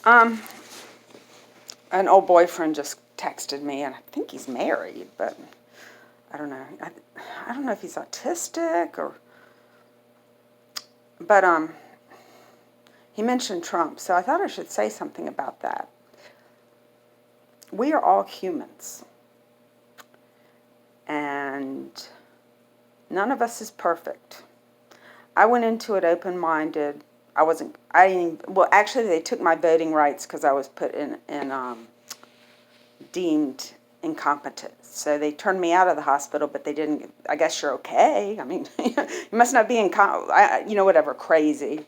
Um, an old boyfriend just texted me, and I think he's married, but I don't know. I don't know if he's autistic or, but he mentioned Trump, so I thought I should say something about that. We are all humans, and none of us is perfect. I went into it open-minded. I didn't, well, actually, they took my voting rights because I was put in deemed incompetent. So they turned me out of the hospital, but they didn't, I guess you're okay. I mean, you must not be whatever, crazy.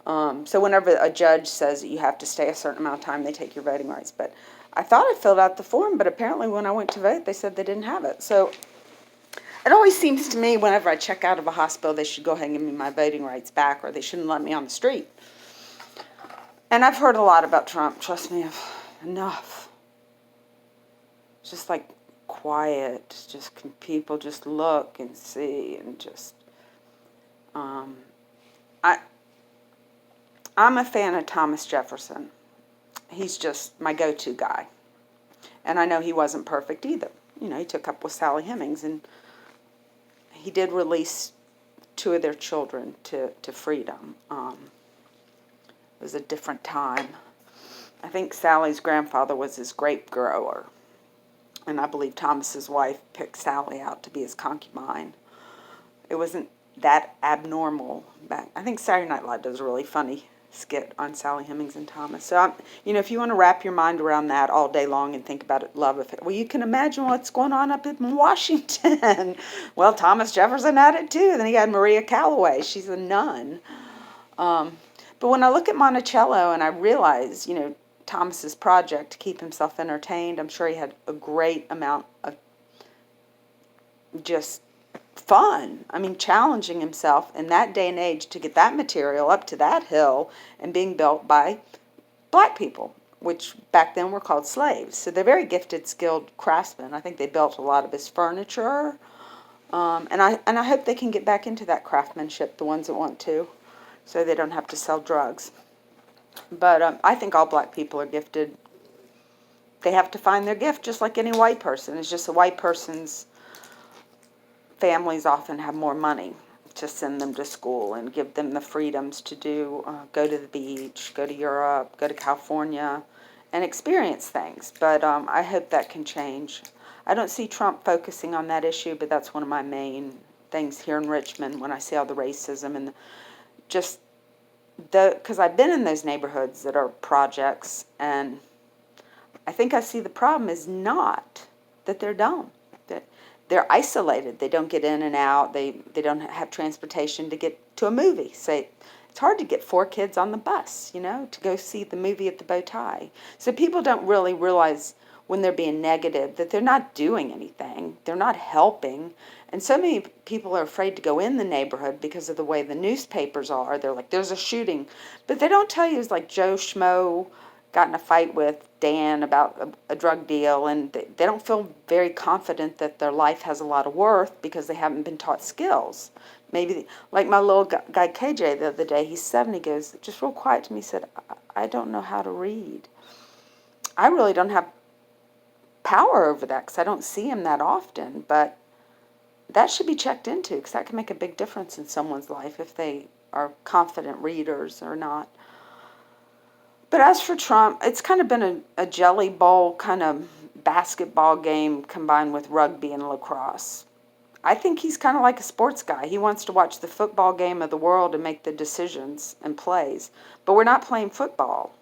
So whenever a judge says that you have to stay a certain amount of time, they take your voting rights. But I thought I filled out the form, but apparently when I went to vote, they said they didn't have it. So it always seems to me whenever I check out of a hospital, they should go ahead and give me my voting rights back, or they shouldn't let me on the street. And I've heard a lot about Trump. Trust me, enough. It's just like quiet. Just can people just look and see and just. I'm a fan of Thomas Jefferson. He's just my go-to guy. And I know he wasn't perfect either. You know, he took up with Sally Hemings, and he did release 2 of their children to freedom. It was a different time. I think Sally's grandfather was his grape grower, and I believe Thomas's wife picked Sally out to be his concubine. It wasn't that abnormal back. I think Saturday Night Live does a really funny skit on Sally Hemings and Thomas. So, if you want to wrap your mind around that all day long and think about it, love of it. Well, you can imagine what's going on up in Washington. Well, Thomas Jefferson had it too. Then he had Maria Calloway. She's a nun. But when I look at Monticello and I realize, Thomas's project to keep himself entertained, I'm sure he had a great amount of just fun. I mean, challenging himself in that day and age to get that material up to that hill and being built by black people, which back then were called slaves. So they're very gifted, skilled craftsmen. I think they built a lot of his furniture. And I hope they can get back into that craftsmanship, the ones that want to, so they don't have to sell drugs. But I think all black people are gifted. They have to find their gift just like any white person. It's just a white person's families often have more money to send them to school and give them the freedoms to go to the beach, go to Europe, go to California, and experience things. But I hope that can change. I don't see Trump focusing on that issue, but that's one of my main things here in Richmond when I see all the racism and just because I've been in those neighborhoods that are projects, and I think I see the problem is not that they're dumb. They're isolated. They don't get in and out. They don't have transportation to get to a movie. Say, it's hard to get 4 kids on the bus, to go see the movie at the Bow Tie. So people don't really realize when they're being negative that they're not doing anything. They're not helping. And so many people are afraid to go in the neighborhood because of the way the newspapers are. They're like, there's a shooting. But they don't tell you it's like Joe Schmo got in a fight with Dan about a drug deal, and they don't feel very confident that their life has a lot of worth because they haven't been taught skills. Maybe, like my little guy KJ the other day, he's 7, he goes, just real quiet to me, said, I don't know how to read. I really don't have power over that because I don't see him that often, but that should be checked into because that can make a big difference in someone's life if they are confident readers or not. But as for Trump, it's kind of been a jelly bowl kind of basketball game combined with rugby and lacrosse. I think he's kind of like a sports guy. He wants to watch the football game of the world and make the decisions and plays. But we're not playing football.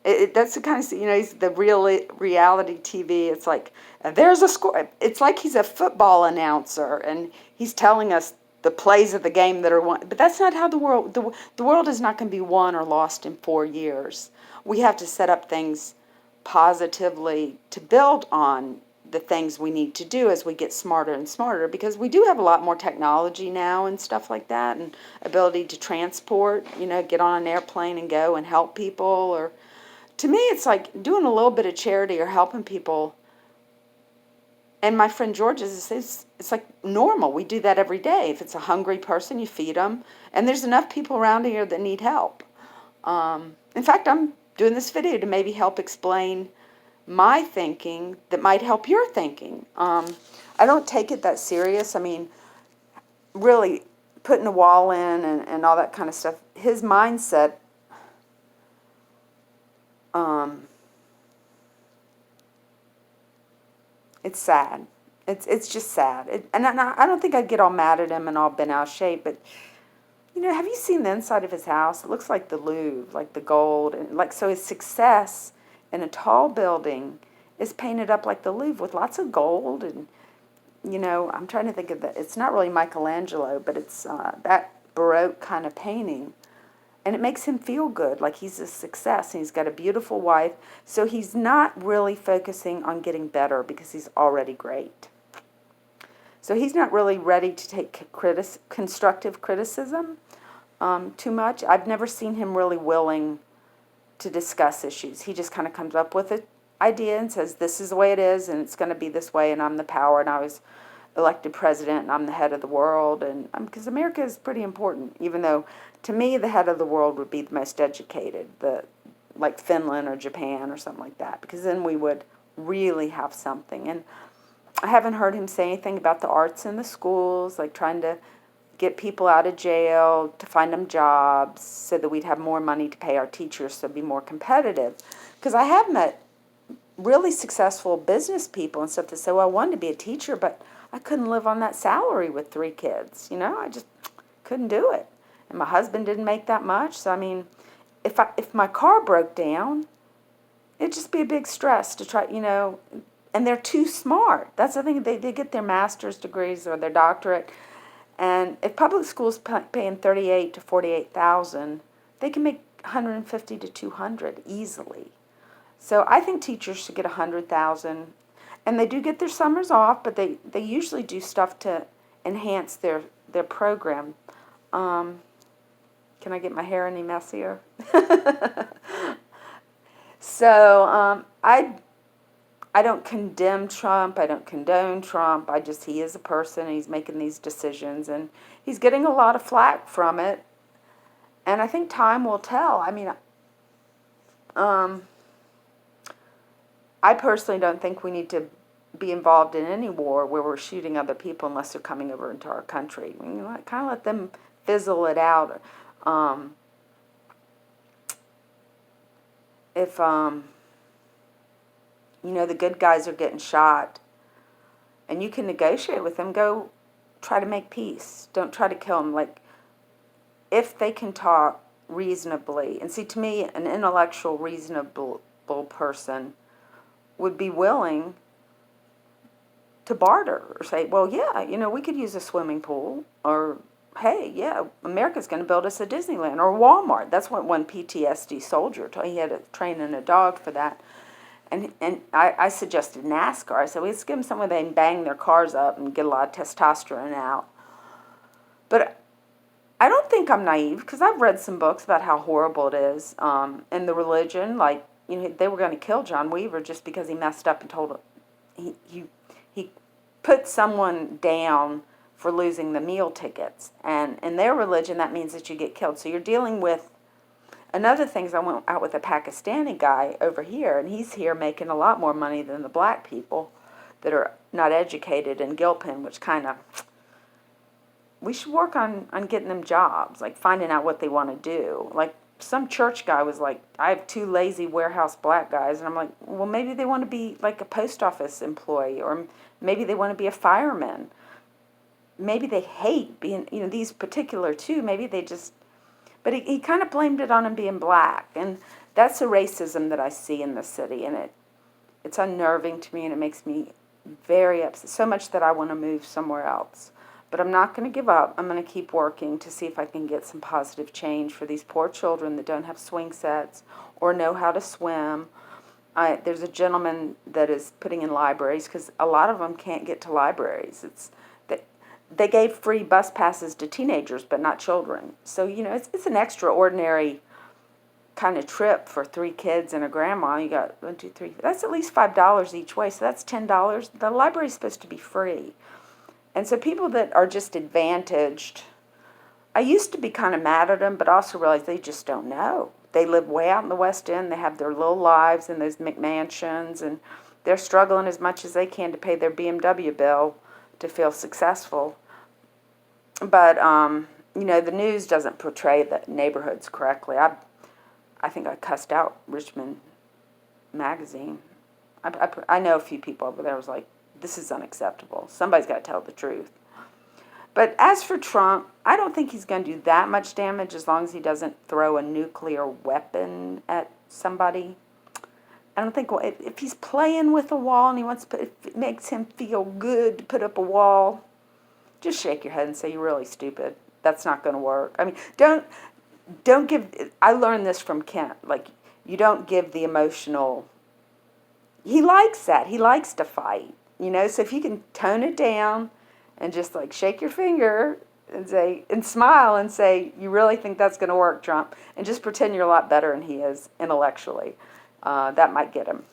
That's the kind of, he's the reality TV. It's like, there's a score. It's like he's a football announcer, and he's telling us the plays of the game that are won. But that's not how the world is not going to be won or lost in 4 years. We have to set up things positively to build on the things we need to do as we get smarter and smarter, because we do have a lot more technology now and stuff like that, and ability to transport, get on an airplane and go and help people. Or to me, it's like doing a little bit of charity or helping people. And my friend George it's like normal. We do that every day. If it's a hungry person, you feed them. And there's enough people around here that need help. In fact, I'm doing this video to maybe help explain my thinking that might help your thinking. I don't take it that serious. I mean, really putting a wall in and all that kind of stuff. His mindset, it's sad. It's just sad. And I don't think I'd get all mad at him and all bent out of shape, but have you seen the inside of his house? It looks like the Louvre, like the gold, and so his success in a tall building is painted up like the Louvre with lots of gold and I'm trying to think of that. It's not really Michelangelo, but it's that Baroque kind of painting. And it makes him feel good, like he's a success. And he's got a beautiful wife. So he's not really focusing on getting better because he's already great. So he's not really ready to take constructive criticism too much. I've never seen him really willing to discuss issues. He just kind of comes up with an idea and says, this is the way it is, and it's going to be this way, and I'm the power, and I was elected president, and I'm the head of the world, and because America is pretty important, even though, to me, the head of the world would be the most educated, like Finland or Japan or something like that, because then we would really have something. And I haven't heard him say anything about the arts in the schools, like trying to get people out of jail, to find them jobs, so that we'd have more money to pay our teachers, so be more competitive. Because I have met really successful business people and stuff that say, well, I wanted to be a teacher, but I couldn't live on that salary with 3 kids. I just couldn't do it. And my husband didn't make that much. So, I mean, if my car broke down, it'd just be a big stress to try, and they're too smart. That's the thing. They get their master's degrees or their doctorate. And if public schools paying $38,000 to $48,000, they can make $150,000 to $200,000 easily. So I think teachers should get $100,000, and they do get their summers off, but they usually do stuff to enhance their program. Can I get my hair any messier? So I don't condemn Trump. I don't condone Trump. He is a person, and he's making these decisions, and he's getting a lot of flack from it. And I think time will tell. I mean, I personally don't think we need to be involved in any war where we're shooting other people unless they're coming over into our country. We kind of let them fizzle it out. If the good guys are getting shot, and you can negotiate with them, go try to make peace. Don't try to kill them. Like, if they can talk reasonably, and see, to me, an intellectual, reasonable person would be willing to barter or say, well, yeah, we could use a swimming pool, or, hey, yeah, America's going to build us a Disneyland, or Walmart. That's what one PTSD soldier told. He had to train in a dog for that. And I suggested NASCAR. I said, well, let's give them somewhere they can bang their cars up and get a lot of testosterone out. But I don't think I'm naive, because I've read some books about how horrible it is. And the religion, like, they were going to kill John Weaver just because he messed up and told he put someone down for losing the meal tickets. And in their religion, that means that you get killed. So you're dealing with, another thing is I went out with a Pakistani guy over here, and he's here making a lot more money than the black people that are not educated in Gilpin, which kind of, we should work on getting them jobs, like finding out what they want to do. Like, some church guy was like, I have 2 lazy warehouse black guys, and I'm like, well, maybe they want to be like a post office employee, or maybe they want to be a fireman. Maybe they hate being, these particular 2, maybe they just, but he kind of blamed it on him being black, and that's the racism that I see in the city, and it's unnerving to me, and it makes me very upset, so much that I want to move somewhere else. But I'm not going to give up. I'm going to keep working to see if I can get some positive change for these poor children that don't have swing sets or know how to swim. There's a gentleman that is putting in libraries, because a lot of them can't get to libraries. They gave free bus passes to teenagers, but not children. So, it's an extraordinary kind of trip for 3 kids and a grandma. You got 1, 2, 3. That's at least $5 each way, so that's $10. The library's supposed to be free. And so people that are just advantaged, I used to be kind of mad at them, but also realized they just don't know. they live way out in the West End. They have their little lives in those McMansions, and they're struggling as much as they can to pay their BMW bill to feel successful. But the news doesn't portray the neighborhoods correctly. I think I cussed out Richmond Magazine. I know a few people over there was like, this is unacceptable. Somebody's got to tell the truth. But as for Trump, I don't think he's going to do that much damage as long as he doesn't throw a nuclear weapon at somebody. I don't think, if he's playing with a wall and if it makes him feel good to put up a wall, just shake your head and say, you're really stupid. That's not going to work. I mean, don't give, I learned this from Kent, like, you don't give the emotional, he likes that. He likes to fight, so if you can tone it down and just like shake your finger and say, and smile and say, you really think that's going to work, Trump, and just pretend you're a lot better than he is intellectually, that might get him.